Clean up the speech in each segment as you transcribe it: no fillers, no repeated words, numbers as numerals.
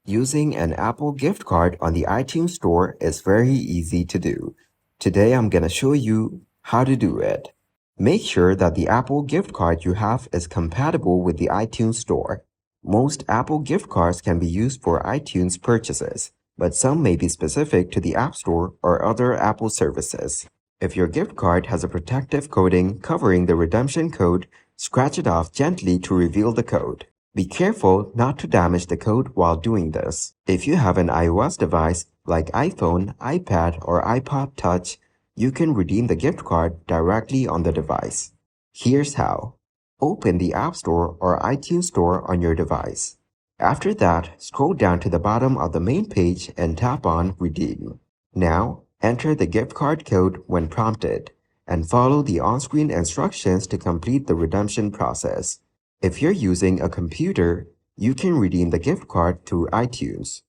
Using an Apple gift card on the iTunes Store is very easy to do. Today I'm going to show you how to do it. Make sure that the Apple gift card you have is compatible with the iTunes Store. Most Apple gift cards can be used for iTunes purchases, but some may be specific to the App Store or other Apple services. If your gift card has a protective coating covering the redemption code, scratch it off gently to reveal the code. Be careful not to damage the code while doing this. If you have an iOS device like iPhone, iPad, or iPod Touch, you can redeem the gift card directly on the device. Here's how. Open the App Store or iTunes Store on your device. After that, scroll down to the bottom of the main page and tap on Redeem. Now, enter the gift card code when prompted, and follow the on-screen instructions to complete the redemption process. If you're using a computer, you can redeem the gift card through iTunes.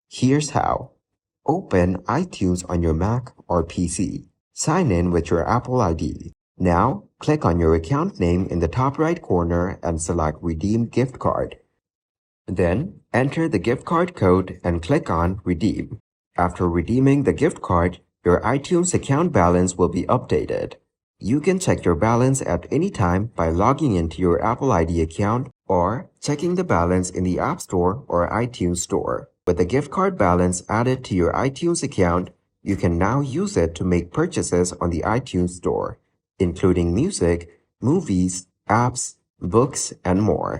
Here's how. Open iTunes on your Mac or PC. Sign in with your Apple ID. Now, click on your account name in the top right corner and select Redeem Gift Card. Then, enter the gift card code and click on Redeem. After redeeming the gift card, your iTunes account balance will be updated. You can check your balance at any time by logging into your Apple ID account or checking the balance in the App Store or iTunes Store. With the gift card balance added to your iTunes account, you can now use it to make purchases on the iTunes Store, including music, movies, apps, books, and more.